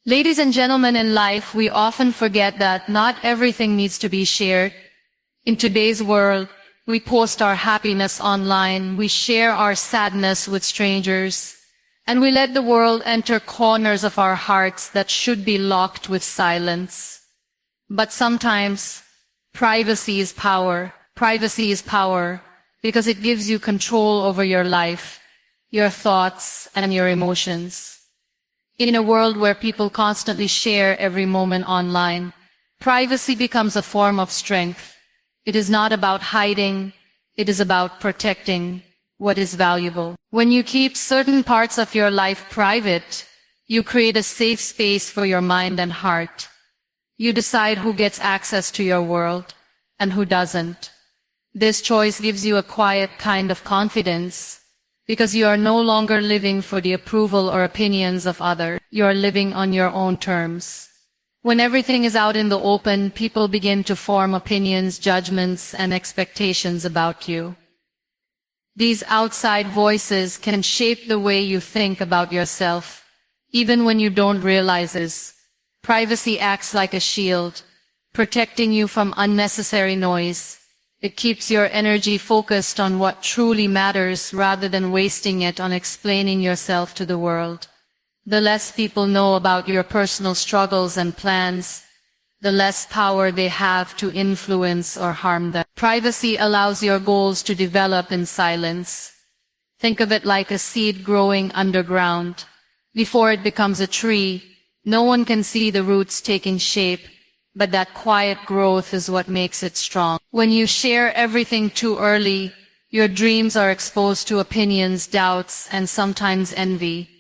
Ladies and gentlemen, in life, we often forget that not everything needs to be shared. In today's world, we post our happiness online, we share our sadness with strangers, and we let the world enter corners of our hearts that should be locked with silence. But sometimes, privacy is power. Privacy is power because it gives you control over your life, your thoughts, and your emotions. In a world where people constantly share every moment online, privacy becomes a form of strength. It is not about hiding, it is about protecting what is valuable. When you keep certain parts of your life private, you create a safe space for your mind and heart. You decide who gets access to your world and who doesn't. This choice gives you a quiet kind of confidence, because you are no longer living for the approval or opinions of others. You are living on your own terms. When everything is out in the open, people begin to form opinions, judgments, and expectations about you. These outside voices can shape the way you think about yourself, even when you don't realize it. Privacy acts like a shield, protecting you from unnecessary noise. It keeps your energy focused on what truly matters rather than wasting it on explaining yourself to the world. The less people know about your personal struggles and plans, the less power they have to influence or harm them. Privacy allows your goals to develop in silence. Think of it like a seed growing underground. Before it becomes a tree, no one can see the roots taking shape, but that quiet growth is what makes it strong. When you share everything too early, your dreams are exposed to opinions, doubts, and sometimes envy.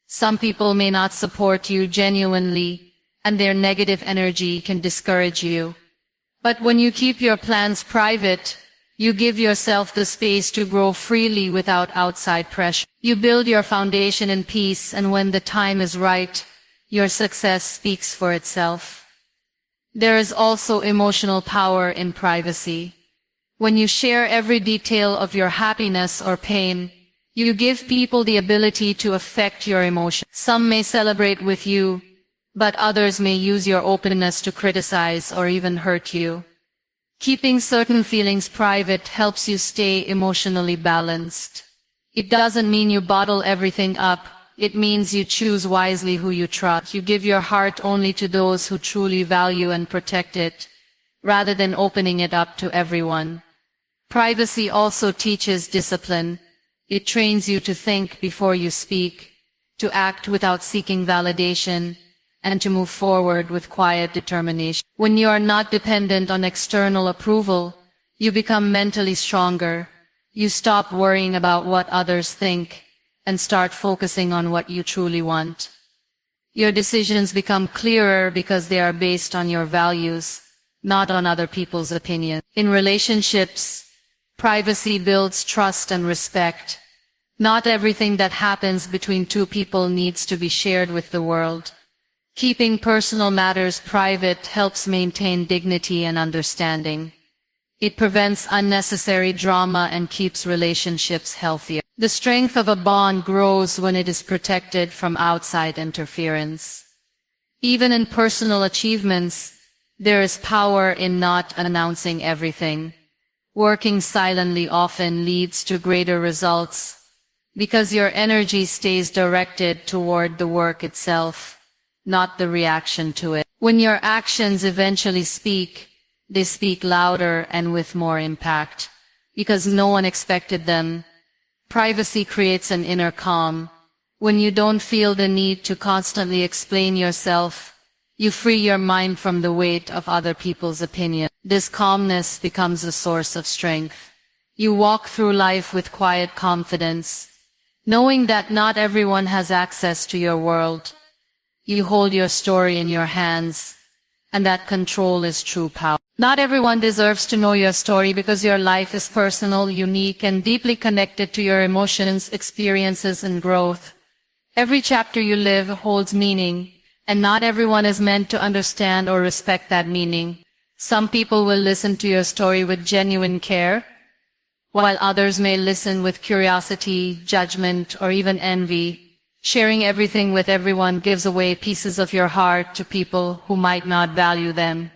Some people may not support you genuinely, and their negative energy can discourage you. But when you keep your plans private, you give yourself the space to grow freely without outside pressure. You build your foundation in peace, and when the time is right, your success speaks for itself. There is also emotional power in privacy. When you share every detail of your happiness or pain, you give people the ability to affect your emotions. Some may celebrate with you, but others may use your openness to criticize or even hurt you. Keeping certain feelings private helps you stay emotionally balanced. It doesn't mean you bottle everything up. It means you choose wisely who you trust. You give your heart only to those who truly value and protect it, rather than opening it up to everyone. Privacy also teaches discipline. It trains you to think before you speak, to act without seeking validation, and to move forward with quiet determination. When you are not dependent on external approval, you become mentally stronger. You stop worrying about what others think and start focusing on what you truly want. Your decisions become clearer because they are based on your values, not on other people's opinions. In relationships, privacy builds trust and respect. Not everything that happens between two people needs to be shared with the world. Keeping personal matters private helps maintain dignity and understanding. It prevents unnecessary drama and keeps relationships healthier. The strength of a bond grows when it is protected from outside interference. Even in personal achievements, there is power in not announcing everything. Working silently often leads to greater results because your energy stays directed toward the work itself, not the reaction to it. When your actions eventually speak, they speak louder and with more impact because no one expected them. Privacy creates an inner calm. When you don't feel the need to constantly explain yourself, you free your mind from the weight of other people's opinion. This calmness becomes a source of strength. You walk through life with quiet confidence, knowing that not everyone has access to your world. You hold your story in your hands, and that control is true power. Not everyone deserves to know your story because your life is personal, unique, and deeply connected to your emotions, experiences, and growth. Every chapter you live holds meaning, and not everyone is meant to understand or respect that meaning. Some people will listen to your story with genuine care, while others may listen with curiosity, judgment, or even envy. Sharing everything with everyone gives away pieces of your heart to people who might not value them.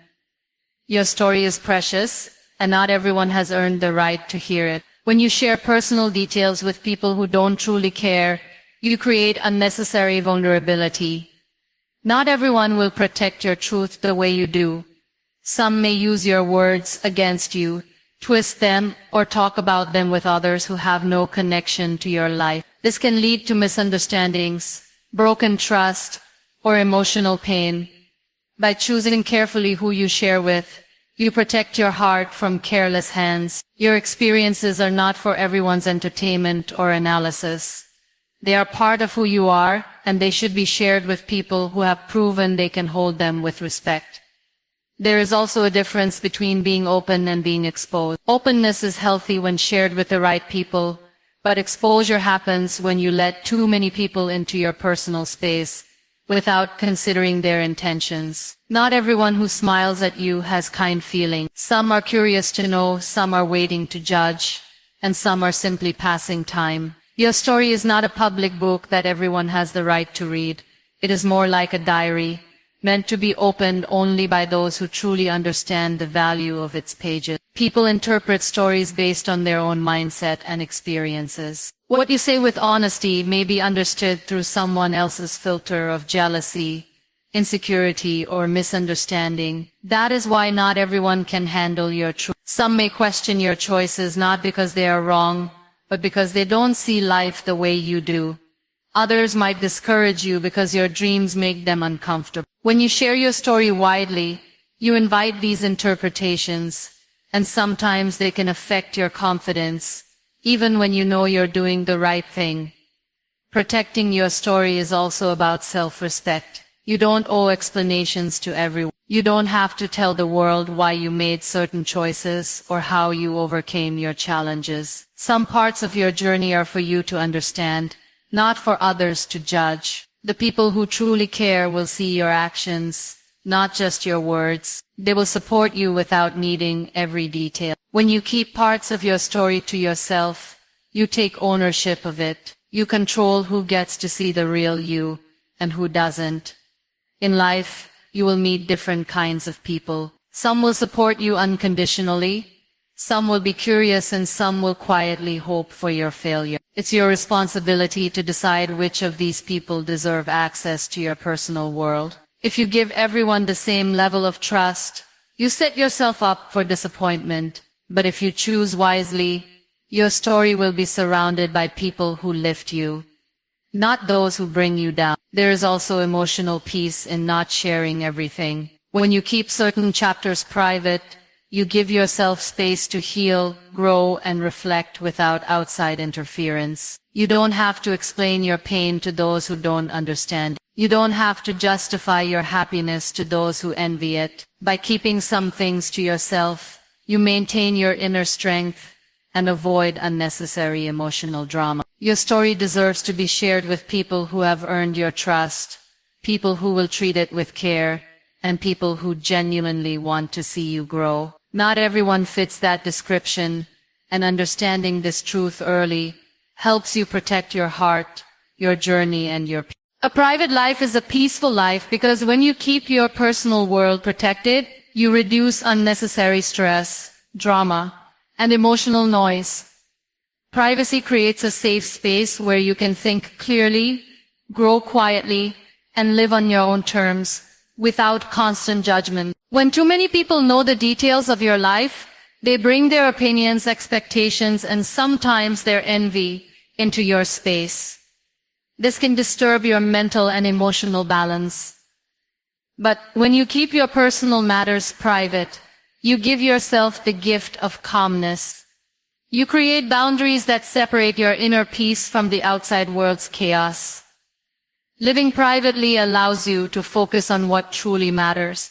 Your story is precious, and not everyone has earned the right to hear it. When you share personal details with people who don't truly care, you create unnecessary vulnerability. Not everyone will protect your truth the way you do. Some may use your words against you, twist them, or talk about them with others who have no connection to your life. This can lead to misunderstandings, broken trust, or emotional pain. By choosing carefully who you share with, you protect your heart from careless hands. Your experiences are not for everyone's entertainment or analysis. They are part of who you are, and they should be shared with people who have proven they can hold them with respect. There is also a difference between being open and being exposed. Openness is healthy when shared with the right people, but exposure happens when you let too many people into your personal space without considering their intentions. Not everyone who smiles at you has kind feelings. Some are curious to know, some are waiting to judge, and some are simply passing time. Your story is not a public book that everyone has the right to read. It is more like a diary, meant to be opened only by those who truly understand the value of its pages. People interpret stories based on their own mindset and experiences. What you say with honesty may be understood through someone else's filter of jealousy, insecurity, or misunderstanding. That is why not everyone can handle your truth. Some may question your choices not because they are wrong, but because they don't see life the way you do. Others might discourage you because your dreams make them uncomfortable. When you share your story widely, you invite these interpretations, and sometimes they can affect your confidence, even when you know you're doing the right thing. Protecting your story is also about self-respect. You don't owe explanations to everyone. You don't have to tell the world why you made certain choices or how you overcame your challenges. Some parts of your journey are for you to understand, not for others to judge. The people who truly care will see your actions, not just your words. They will support you without needing every detail. When you keep parts of your story to yourself, you take ownership of it. You control who gets to see the real you and who doesn't. In life, you will meet different kinds of people. Some will support you unconditionally, some will be curious, and some will quietly hope for your failure. It's your responsibility to decide which of these people deserve access to your personal world. If you give everyone the same level of trust, you set yourself up for disappointment. But if you choose wisely, your story will be surrounded by people who lift you, not those who bring you down. There is also emotional peace in not sharing everything. When you keep certain chapters private, you give yourself space to heal, grow, and reflect without outside interference. You don't have to explain your pain to those who don't understand. You don't have to justify your happiness to those who envy it. By keeping some things to yourself, you maintain your inner strength and avoid unnecessary emotional drama. Your story deserves to be shared with people who have earned your trust, people who will treat it with care, and people who genuinely want to see you grow. Not everyone fits that description, and understanding this truth early helps you protect your heart, your journey, and your peace. A private life is a peaceful life because when you keep your personal world protected, you reduce unnecessary stress, drama, and emotional noise. Privacy creates a safe space where you can think clearly, grow quietly, and live on your own terms without constant judgment. When too many people know the details of your life, they bring their opinions, expectations, and sometimes their envy into your space. This can disturb your mental and emotional balance. But when you keep your personal matters private, you give yourself the gift of calmness. You create boundaries that separate your inner peace from the outside world's chaos. Living privately allows you to focus on what truly matters.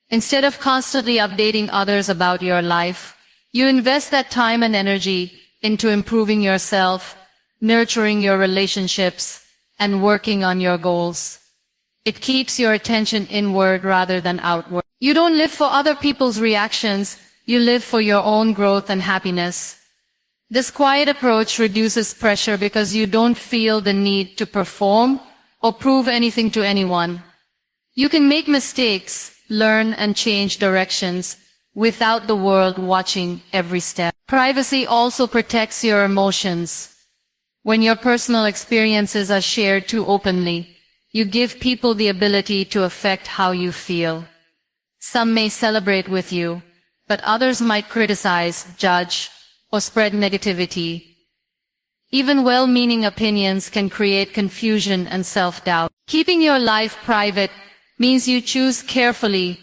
Instead of constantly updating others about your life, you invest that time and energy into improving yourself, nurturing your relationships, and working on your goals. It keeps your attention inward rather than outward. You don't live for other people's reactions, you live for your own growth and happiness. This quiet approach reduces pressure because you don't feel the need to perform or prove anything to anyone. You can make mistakes, learn and change directions without the world watching every step. Privacy also protects your emotions. When your personal experiences are shared too openly, you give people the ability to affect how you feel. Some may celebrate with you, but others might criticize, judge, or spread negativity. Even well-meaning opinions can create confusion and self-doubt. Keeping your life private means you choose carefully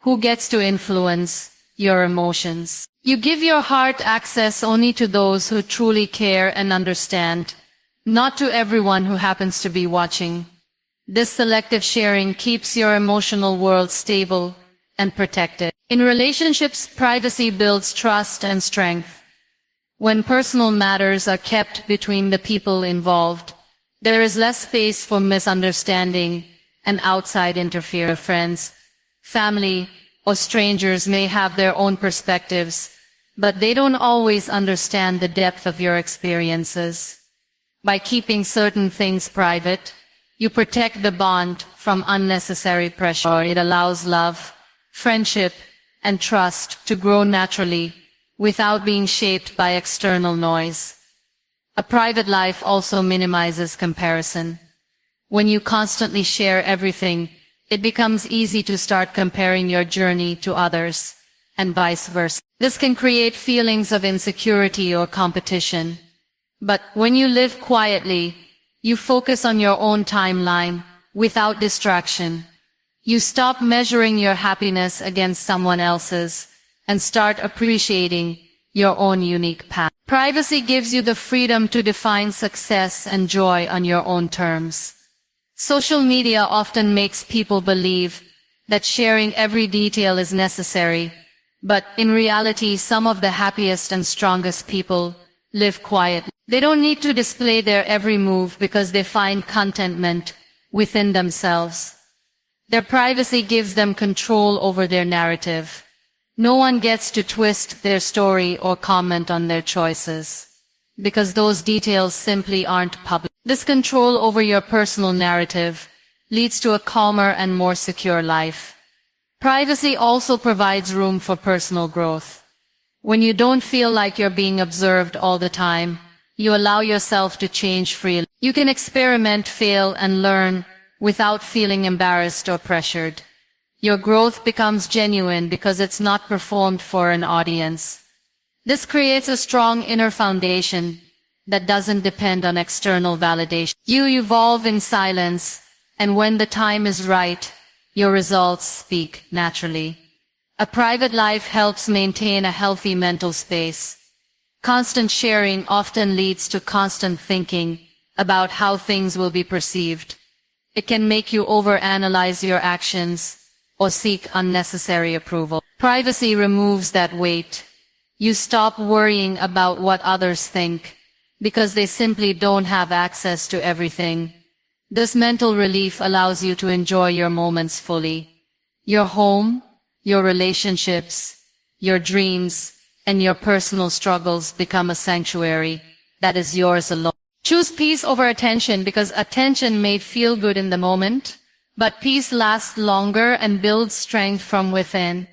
who gets to influence your emotions. You give your heart access only to those who truly care and understand, not to everyone who happens to be watching. This selective sharing keeps your emotional world stable and protected. In relationships, privacy builds trust and strength. When personal matters are kept between the people involved, there is less space for misunderstanding and outside interference. Friends, family, or strangers may have their own perspectives, but they don't always understand the depth of your experiences. By keeping certain things private, you protect the bond from unnecessary pressure. It allows love, friendship, and trust to grow naturally without being shaped by external noise. A private life also minimizes comparison. When you constantly share everything, it becomes easy to start comparing your journey to others, and vice versa. This can create feelings of insecurity or competition. But when you live quietly, you focus on your own timeline, without distraction. You stop measuring your happiness against someone else's, and start appreciating your own unique path. Privacy gives you the freedom to define success and joy on your own terms. Social media often makes people believe that sharing every detail is necessary, but in reality, some of the happiest and strongest people live quietly. They don't need to display their every move because they find contentment within themselves. Their privacy gives them control over their narrative. No one gets to twist their story or comment on their choices, because those details simply aren't public. This control over your personal narrative leads to a calmer and more secure life. Privacy also provides room for personal growth. When you don't feel like you're being observed all the time, you allow yourself to change freely. You can experiment, fail, and learn without feeling embarrassed or pressured. Your growth becomes genuine because it's not performed for an audience. This creates a strong inner foundation that doesn't depend on external validation. You evolve in silence, and when the time is right, your results speak naturally. A private life helps maintain a healthy mental space. Constant sharing often leads to constant thinking about how things will be perceived. It can make you overanalyze your actions or seek unnecessary approval. Privacy removes that weight. You stop worrying about what others think, because they simply don't have access to everything. This mental relief allows you to enjoy your moments fully. Your home, your relationships, your dreams, and your personal struggles become a sanctuary that is yours alone. Choose peace over attention because attention may feel good in the moment, but peace lasts longer and builds strength from within.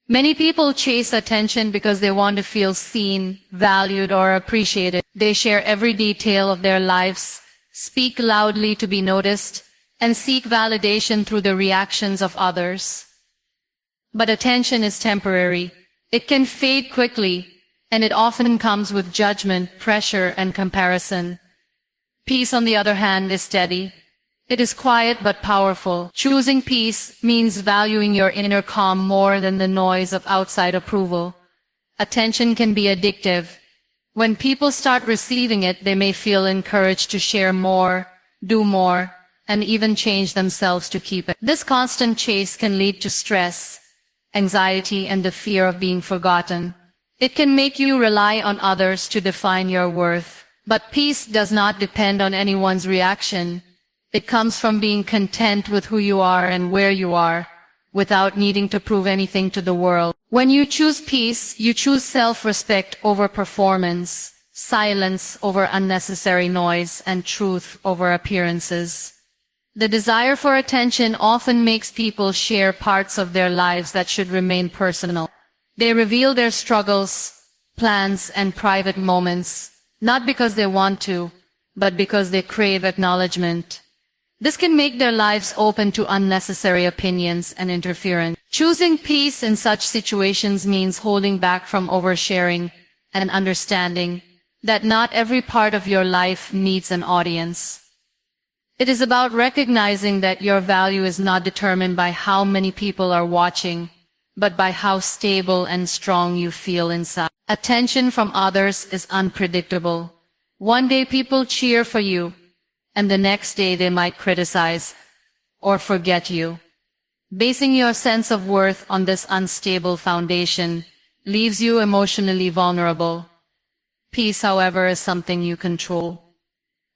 Many people chase attention because they want to feel seen, valued, or appreciated. They share every detail of their lives, speak loudly to be noticed, and seek validation through the reactions of others. But attention is temporary. It can fade quickly, and it often comes with judgment, pressure, and comparison. Peace, on the other hand, is steady. It is quiet but powerful. Choosing peace means valuing your inner calm more than the noise of outside approval. Attention can be addictive. When people start receiving it, they may feel encouraged to share more, do more, and even change themselves to keep it. This constant chase can lead to stress, anxiety, and the fear of being forgotten. It can make you rely on others to define your worth. But peace does not depend on anyone's reaction. It comes from being content with who you are and where you are, without needing to prove anything to the world. When you choose peace, you choose self-respect over performance, silence over unnecessary noise, and truth over appearances. The desire for attention often makes people share parts of their lives that should remain personal. They reveal their struggles, plans, and private moments, not because they want to, but because they crave acknowledgement. This can make their lives open to unnecessary opinions and interference. Choosing peace in such situations means holding back from oversharing and understanding that not every part of your life needs an audience. It is about recognizing that your value is not determined by how many people are watching, but by how stable and strong you feel inside. Attention from others is unpredictable. One day people cheer for you, and the next day they might criticize or forget you. Basing your sense of worth on this unstable foundation leaves you emotionally vulnerable. Peace, however, is something you control.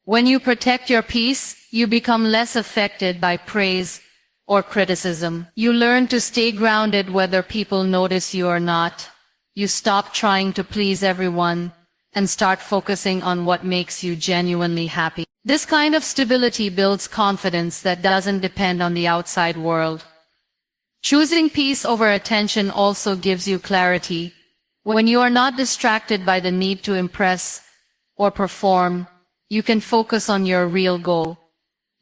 When you protect your peace, you become less affected by praise or criticism. You learn to stay grounded whether people notice you or not. You stop trying to please everyone and start focusing on what makes you genuinely happy. This kind of stability builds confidence that doesn't depend on the outside world. Choosing peace over attention also gives you clarity. When you are not distracted by the need to impress or perform, you can focus on your real goal.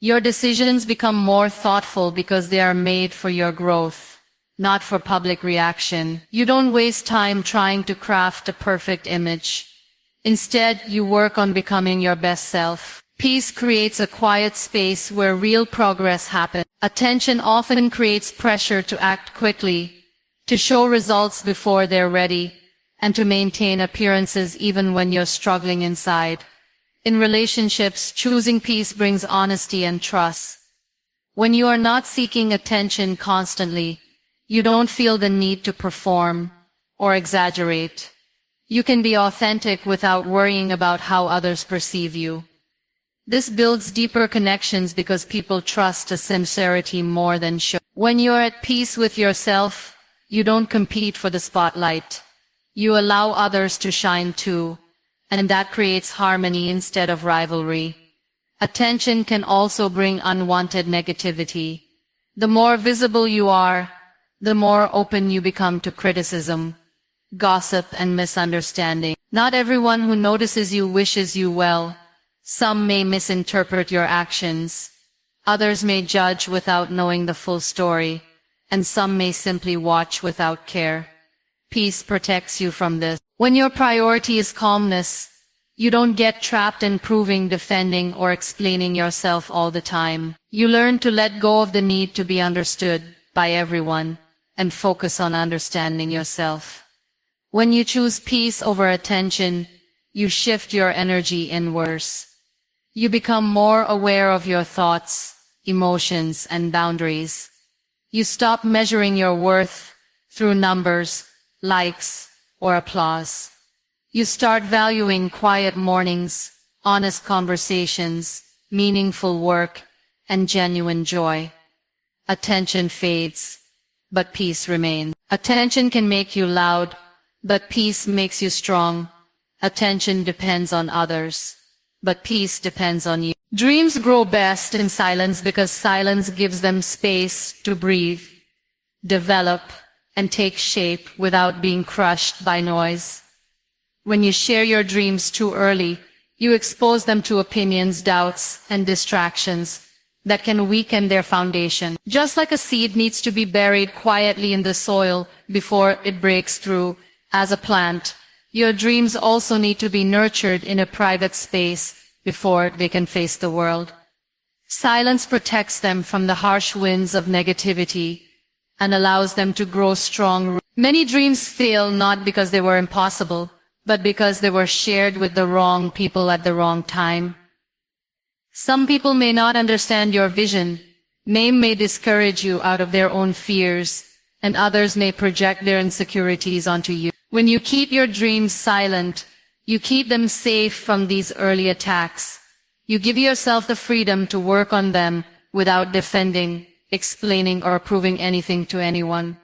Your decisions become more thoughtful because they are made for your growth, not for public reaction. You don't waste time trying to craft a perfect image. Instead, you work on becoming your best self. Peace creates a quiet space where real progress happens. Attention often creates pressure to act quickly, to show results before they're ready, and to maintain appearances even when you're struggling inside. In relationships, choosing peace brings honesty and trust. When you are not seeking attention constantly, you don't feel the need to perform or exaggerate. You can be authentic without worrying about how others perceive you. This builds deeper connections because people trust a sincerity more than show. When you're at peace with yourself, you don't compete for the spotlight. You allow others to shine too, and that creates harmony instead of rivalry. Attention can also bring unwanted negativity. The more visible you are, the more open you become to criticism, gossip, and misunderstanding. Not everyone who notices you wishes you well. Some may misinterpret your actions. Others may judge without knowing the full story, and some may simply watch without care. Peace protects you from this. When your priority is calmness, you don't get trapped in proving, defending, or explaining yourself all the time. You learn to let go of the need to be understood by everyone and focus on understanding yourself. When you choose peace over attention, you shift your energy inwards. You become more aware of your thoughts, emotions, and boundaries. You stop measuring your worth through numbers, likes, or applause. You start valuing quiet mornings, honest conversations, meaningful work, and genuine joy. Attention fades, but peace remains. Attention can make you loud, but peace makes you strong. Attention depends on others, but peace depends on you. Dreams grow best in silence because silence gives them space to breathe, develop, and take shape without being crushed by noise. When you share your dreams too early, you expose them to opinions, doubts, and distractions that can weaken their foundation. Just like a seed needs to be buried quietly in the soil before it breaks through as a plant, your dreams also need to be nurtured in a private space before they can face the world. Silence protects them from the harsh winds of negativity and allows them to grow strong. Many dreams fail not because they were impossible, but because they were shared with the wrong people at the wrong time. Some people may not understand your vision, may discourage you out of their own fears, and others may project their insecurities onto you. When you keep your dreams silent, you keep them safe from these early attacks. You give yourself the freedom to work on them without defending explaining or proving anything to anyone.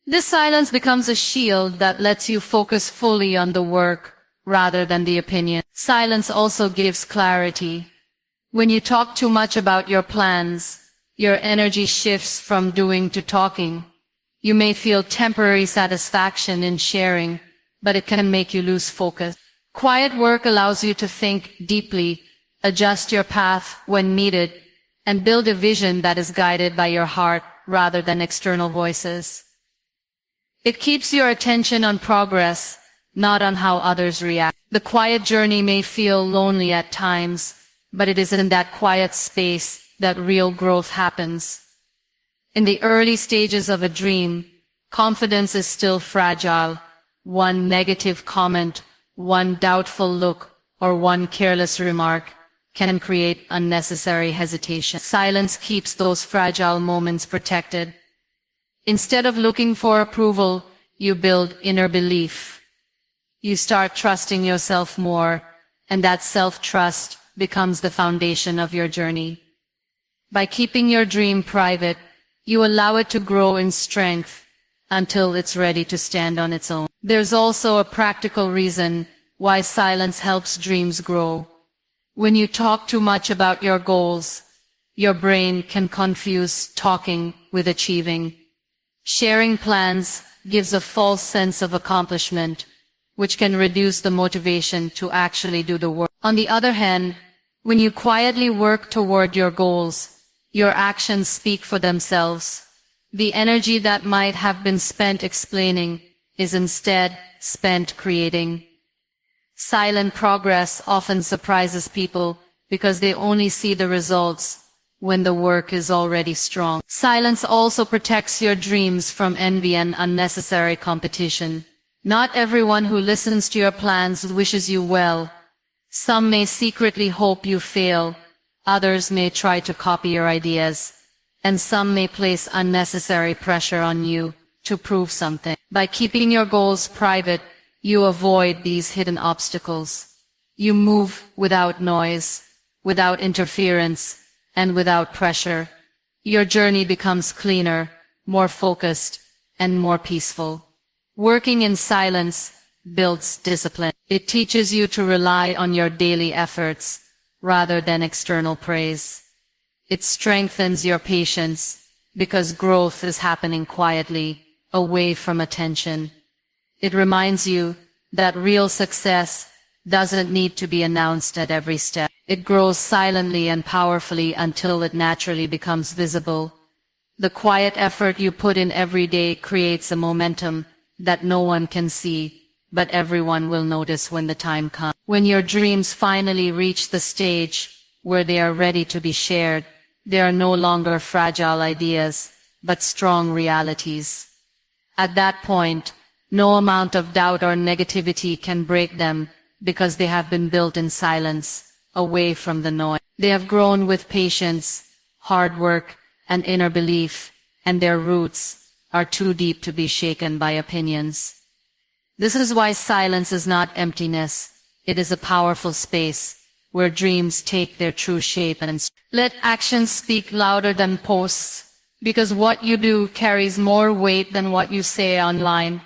This silence becomes a shield that lets you focus fully on the work rather than the opinion. Silence also gives clarity. When you talk too much about your plans, your energy shifts from doing to talking. You may feel temporary satisfaction in sharing, but it can make you lose focus. Quiet work allows you to think deeply, adjust your path when needed, and build a vision that is guided by your heart rather than external voices. It keeps your attention on progress, not on how others react. The quiet journey may feel lonely at times, but it is in that quiet space that real growth happens. In the early stages of a dream, confidence is still fragile. One negative comment, one doubtful look, or one careless remark can create unnecessary hesitation. Silence keeps those fragile moments protected. Instead of looking for approval, you build inner belief. You start trusting yourself more, and that self-trust becomes the foundation of your journey. By keeping your dream private, you allow it to grow in strength until it's ready to stand on its own. There's also a practical reason why silence helps dreams grow. When you talk too much about your goals, your brain can confuse talking with achieving. Sharing plans gives a false sense of accomplishment, which can reduce the motivation to actually do the work. On the other hand, when you quietly work toward your goals, your actions speak for themselves. The energy that might have been spent explaining is instead spent creating. Silent progress often surprises people because they only see the results when the work is already strong. Silence also protects your dreams from envy and unnecessary competition. Not everyone who listens to your plans wishes you well. Some may secretly hope you fail, others may try to copy your ideas, and some may place unnecessary pressure on you to prove something. By keeping your goals private, you avoid these hidden obstacles. You move without noise, without interference, and without pressure. Your journey becomes cleaner, more focused, and more peaceful. Working in silence builds discipline. It teaches you to rely on your daily efforts rather than external praise. It strengthens your patience because growth is happening quietly, away from attention. It reminds you that real success doesn't need to be announced at every step. It grows silently and powerfully until it naturally becomes visible. The quiet effort you put in every day creates a momentum that no one can see, but everyone will notice when the time comes. When your dreams finally reach the stage where they are ready to be shared, they are no longer fragile ideas, but strong realities. At that point, no amount of doubt or negativity can break them because they have been built in silence, away from the noise. They have grown with patience, hard work, and inner belief, and their roots are too deep to be shaken by opinions. This is why silence is not emptiness. It is a powerful space where dreams take their true shape. And let actions speak louder than posts, because what you do carries more weight than what you say online.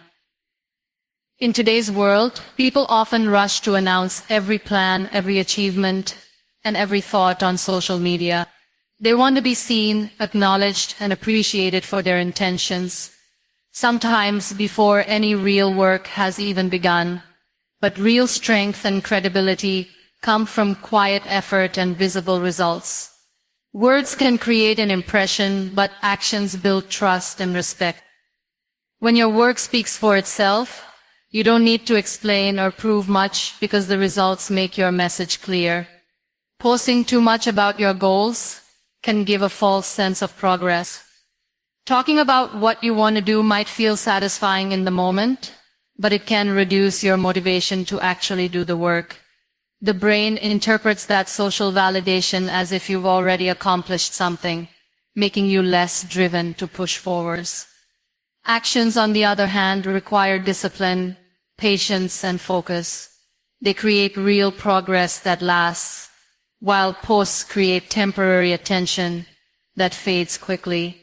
In today's world, people often rush to announce every plan, every achievement, and every thought on social media. They want to be seen, acknowledged, and appreciated for their intentions, sometimes before any real work has even begun. But real strength and credibility come from quiet effort and visible results. Words can create an impression, but actions build trust and respect. When your work speaks for itself, you don't need to explain or prove much because the results make your message clear. Posting too much about your goals can give a false sense of progress. Talking about what you want to do might feel satisfying in the moment, but it can reduce your motivation to actually do the work. The brain interprets that social validation as if you've already accomplished something, making you less driven to push forwards. Actions, on the other hand, require discipline, patience, and focus. They create real progress that lasts, while posts create temporary attention. that fades quickly.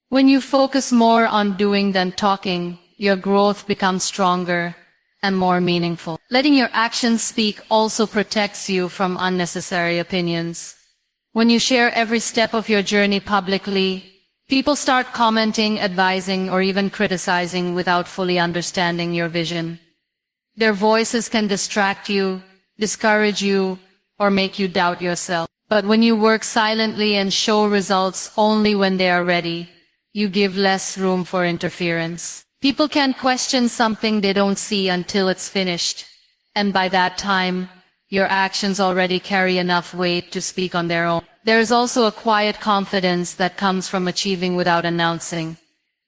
When you focus more on doing than talking, your growth becomes stronger and more meaningful. Letting your actions speak also protects you from unnecessary opinions. When you share every step of your journey publicly, people start commenting, advising, or even criticizing without fully understanding your vision. Their voices can distract you, discourage you, or make you doubt yourself. But when you work silently and show results only when they are ready, you give less room for interference. People can question something they don't see until it's finished, and by that time, your actions already carry enough weight to speak on their own. There is also a quiet confidence that comes from achieving without announcing.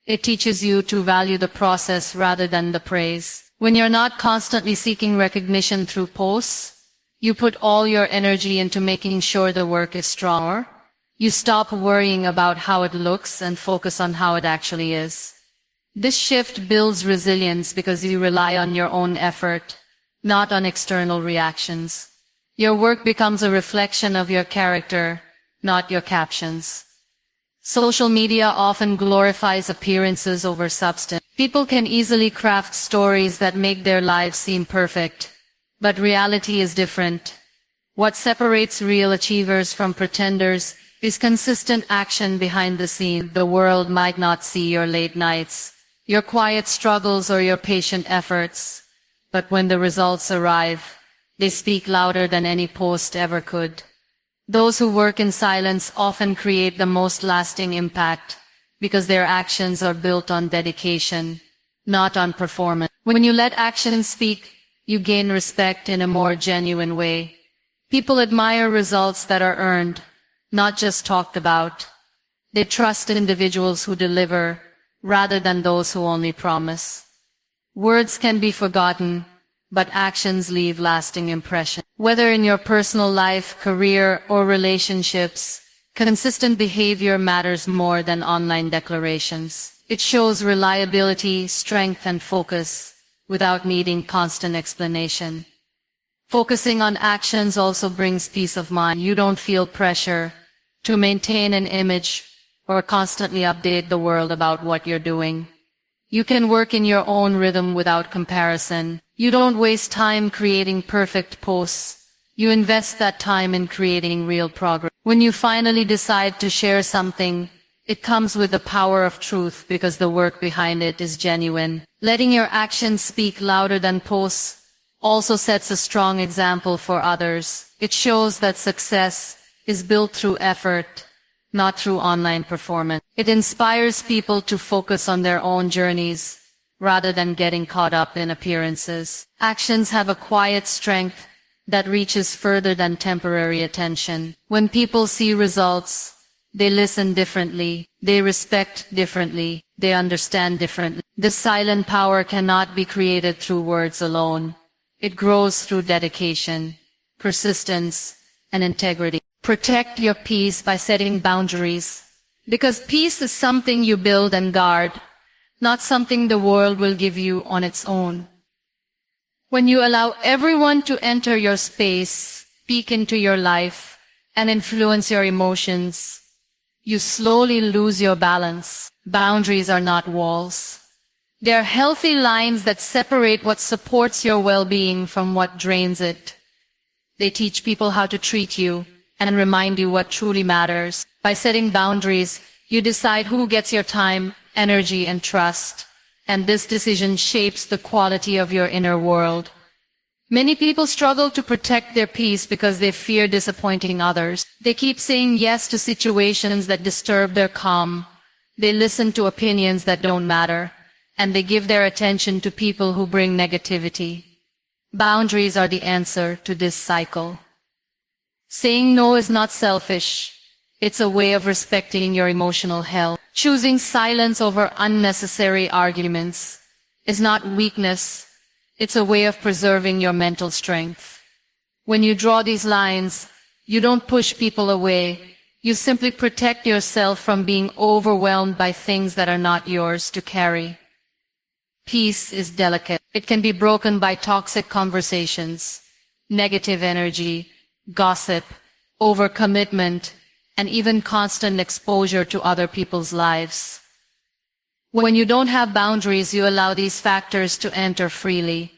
It teaches you to value the process rather than the praise. When you're not constantly seeking recognition through posts, you put all your energy into making sure the work is stronger. You stop worrying about how it looks and focus on how it actually is. This shift builds resilience because you rely on your own effort, not on external reactions. Your work becomes a reflection of your character, not your captions. Social media often glorifies appearances over substance. People can easily craft stories that make their lives seem perfect, but reality is different. What separates real achievers from pretenders is consistent action behind the scenes. The world might not see your late nights, your quiet struggles, or your patient efforts, but when the results arrive, they speak louder than any post ever could. Those who work in silence often create the most lasting impact because their actions are built on dedication, not on performance. When you let actions speak, you gain respect in a more genuine way. People admire results that are earned, not just talked about. They trust individuals who deliver rather than those who only promise. Words can be forgotten, but actions leave lasting impressions. Whether in your personal life, career, or relationships, consistent behavior matters more than online declarations. It shows reliability, strength, and focus without needing constant explanation. Focusing on actions also brings peace of mind. You don't feel pressure to maintain an image or constantly update the world about what you're doing. You can work in your own rhythm without comparison. You don't waste time creating perfect posts. You invest that time in creating real progress. When you finally decide to share something, it comes with the power of truth because the work behind it is genuine. Letting your actions speak louder than posts also sets a strong example for others. It shows that success is built through effort, not through online performance. It inspires people to focus on their own journeys rather than getting caught up in appearances. Actions have a quiet strength that reaches further than temporary attention. When people see results, they listen differently, they respect differently, they understand differently. This silent power cannot be created through words alone. It grows through dedication, persistence, and integrity. Protect your peace by setting boundaries, because peace is something you build and guard, not something the world will give you on its own. When you allow everyone to enter your space, peek into your life, and influence your emotions, you slowly lose your balance. Boundaries are not walls. They are healthy lines that separate what supports your well-being from what drains it. They teach people how to treat you and remind you what truly matters. By setting boundaries, you decide who gets your time, energy, and trust, and this decision shapes the quality of your inner world. Many people struggle to protect their peace because they fear disappointing others. They keep saying yes to situations that disturb their calm. They listen to opinions that don't matter, and they give their attention to people who bring negativity. Boundaries are the answer to this cycle. Saying no is not selfish. It's a way of respecting your emotional health. Choosing silence over unnecessary arguments is not weakness. It's a way of preserving your mental strength. When you draw these lines, you don't push people away. You simply protect yourself from being overwhelmed by things that are not yours to carry. Peace is delicate. It can be broken by toxic conversations, negative energy, gossip, overcommitment, and even constant exposure to other people's lives. When you don't have boundaries, you allow these factors to enter freely.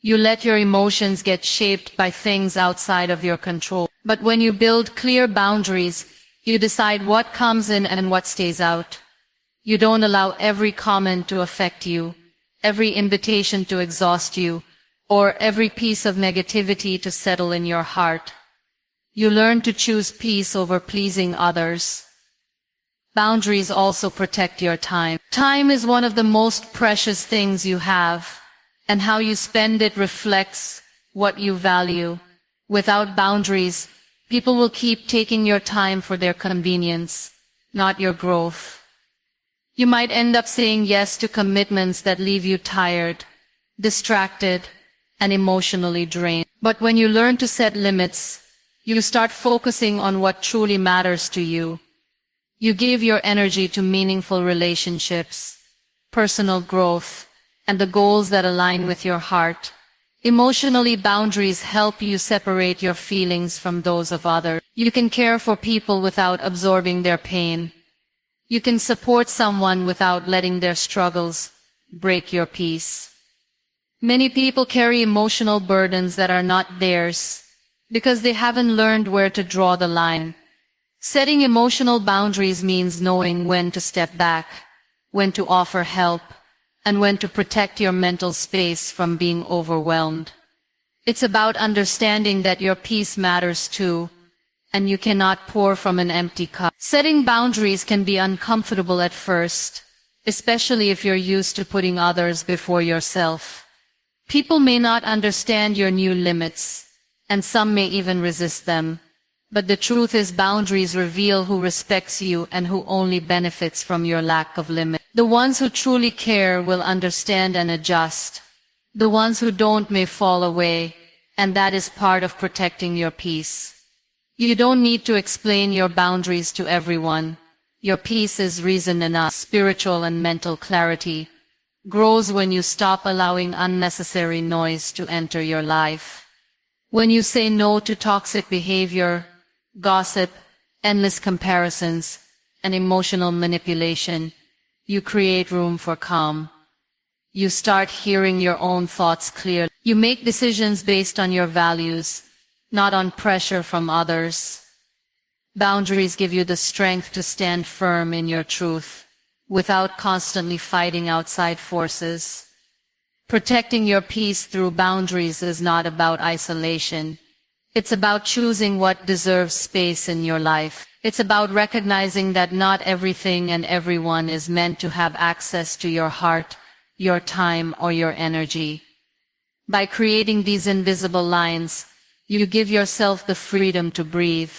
You let your emotions get shaped by things outside of your control. But when you build clear boundaries, you decide what comes in and what stays out. You don't allow every comment to affect you, every invitation to exhaust you, or every piece of negativity to settle in your heart. You learn to choose peace over pleasing others. Boundaries also protect your time. Time is one of the most precious things you have, and how you spend it reflects what you value. Without boundaries, people will keep taking your time for their convenience, not your growth. You might end up saying yes to commitments that leave you tired, distracted, and emotionally drained. But when you learn to set limits, you start focusing on what truly matters to you. You give your energy to meaningful relationships, personal growth, and the goals that align with your heart. Emotionally, boundaries help you separate your feelings from those of others. You can care for people without absorbing their pain. You can support someone without letting their struggles break your peace. Many people carry emotional burdens that are not theirs because they haven't learned where to draw the line. Setting emotional boundaries means knowing when to step back, when to offer help, and when to protect your mental space from being overwhelmed. It's about understanding that your peace matters too, and you cannot pour from an empty cup. Setting boundaries can be uncomfortable at first, especially if you're used to putting others before yourself. People may not understand your new limits, and some may even resist them. But the truth is, boundaries reveal who respects you and who only benefits from your lack of limit. The ones who truly care will understand and adjust. The ones who don't may fall away, and that is part of protecting your peace. You don't need to explain your boundaries to everyone. Your peace is reason enough. Spiritual and mental clarity grows when you stop allowing unnecessary noise to enter your life. When you say no to toxic behavior, gossip, endless comparisons, and emotional manipulation, you create room for calm. You start hearing your own thoughts clearly. You make decisions based on your values, not on pressure from others. Boundaries give you the strength to stand firm in your truth, without constantly fighting outside forces. Protecting your peace through boundaries is not about isolation. It's about choosing what deserves space in your life. It's about recognizing that not everything and everyone is meant to have access to your heart, your time, or your energy. By creating these invisible lines, you give yourself the freedom to breathe,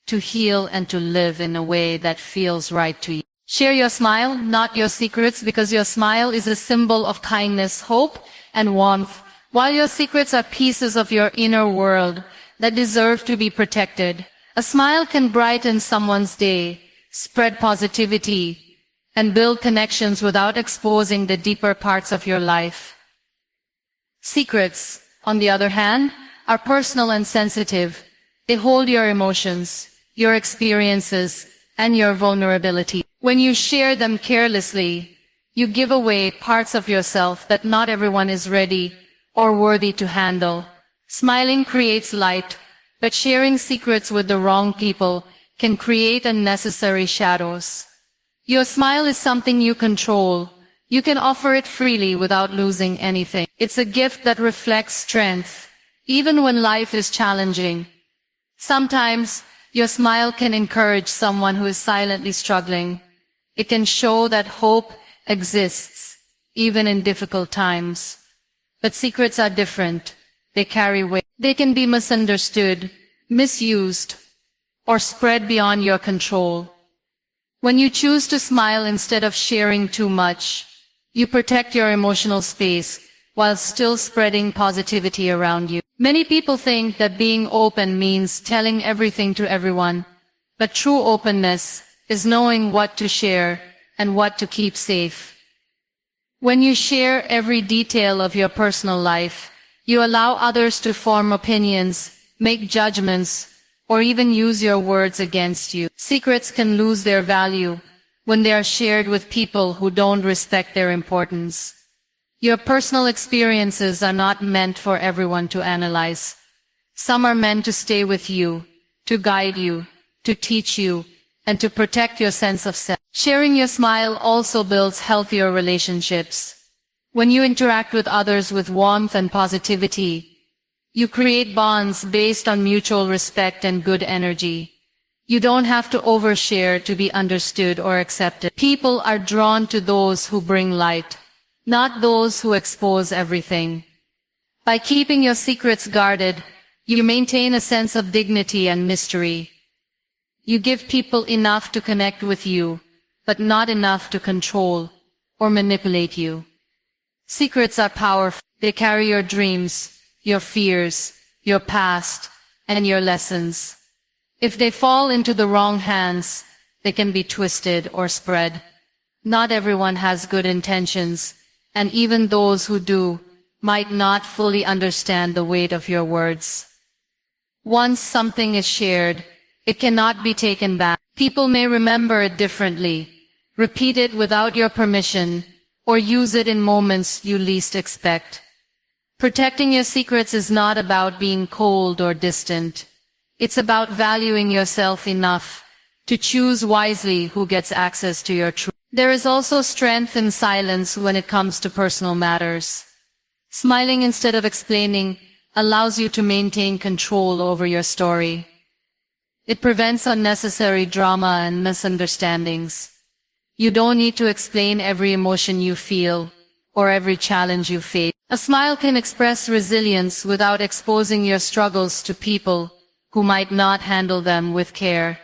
to heal, and to live in a way that feels right to you. Share your smile, not your secrets, because your smile is a symbol of kindness, hope, and warmth, while your secrets are pieces of your inner world that deserve to be protected. A smile can brighten someone's day, spread positivity, and build connections without exposing the deeper parts of your life. Secrets, on the other hand, are personal and sensitive. They hold your emotions, your experiences, and your vulnerability. When you share them carelessly, you give away parts of yourself that not everyone is ready or worthy to handle. Smiling creates light, but sharing secrets with the wrong people can create unnecessary shadows. Your smile is something you control. You can offer it freely without losing anything. It's a gift that reflects strength, even when life is challenging. Sometimes, your smile can encourage someone who is silently struggling. It can show that hope exists, even in difficult times. But secrets are different. They carry weight. They can be misunderstood, misused, or spread beyond your control. When you choose to smile instead of sharing too much, you protect your emotional space while still spreading positivity around you. Many people think that being open means telling everything to everyone, but true openness is knowing what to share and what to keep safe. When you share every detail of your personal life, you allow others to form opinions, make judgments, or even use your words against you. Secrets can lose their value when they are shared with people who don't respect their importance. Your personal experiences are not meant for everyone to analyze. Some are meant to stay with you, to guide you, to teach you, and to protect your sense of self. Sharing your smile also builds healthier relationships. When you interact with others with warmth and positivity, you create bonds based on mutual respect and good energy. You don't have to overshare to be understood or accepted. People are drawn to those who bring light, not those who expose everything. By keeping your secrets guarded, you maintain a sense of dignity and mystery. You give people enough to connect with you, but not enough to control or manipulate you. Secrets are powerful. They carry your dreams, your fears, your past, and your lessons. If they fall into the wrong hands, they can be twisted or spread. Not everyone has good intentions, and even those who do might not fully understand the weight of your words. Once something is shared, it cannot be taken back. People may remember it differently, repeat it without your permission, or use it in moments you least expect. Protecting your secrets is not about being cold or distant. It's about valuing yourself enough to choose wisely who gets access to your truth. There is also strength in silence when it comes to personal matters. Smiling instead of explaining allows you to maintain control over your story. It prevents unnecessary drama and misunderstandings. You don't need to explain every emotion you feel or every challenge you face. A smile can express resilience without exposing your struggles to people who might not handle them with care.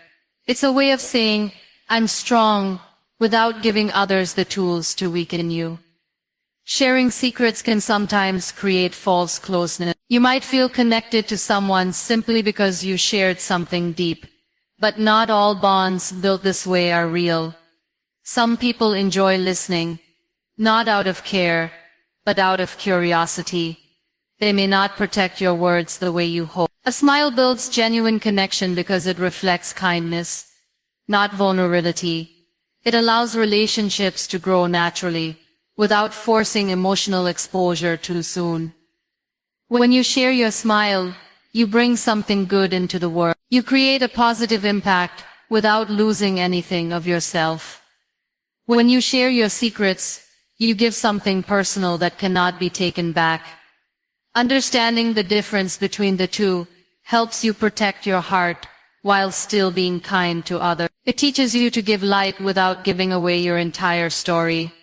It's a way of saying, I'm strong, without giving others the tools to weaken you. Sharing secrets can sometimes create false closeness. You might feel connected to someone simply because you shared something deep, but not all bonds built this way are real. Some people enjoy listening, not out of care, but out of curiosity. They may not protect your words the way you hope. A smile builds genuine connection because it reflects kindness, not vulnerability. It allows relationships to grow naturally, without forcing emotional exposure too soon. When you share your smile, you bring something good into the world. You create a positive impact without losing anything of yourself. When you share your secrets, you give something personal that cannot be taken back. Understanding the difference between the two helps you protect your heart while still being kind to others. It teaches you to give light without giving away your entire story.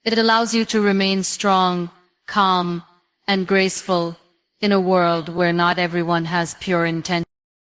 It allows you to remain strong, calm, and graceful in a world where not everyone has pure intent.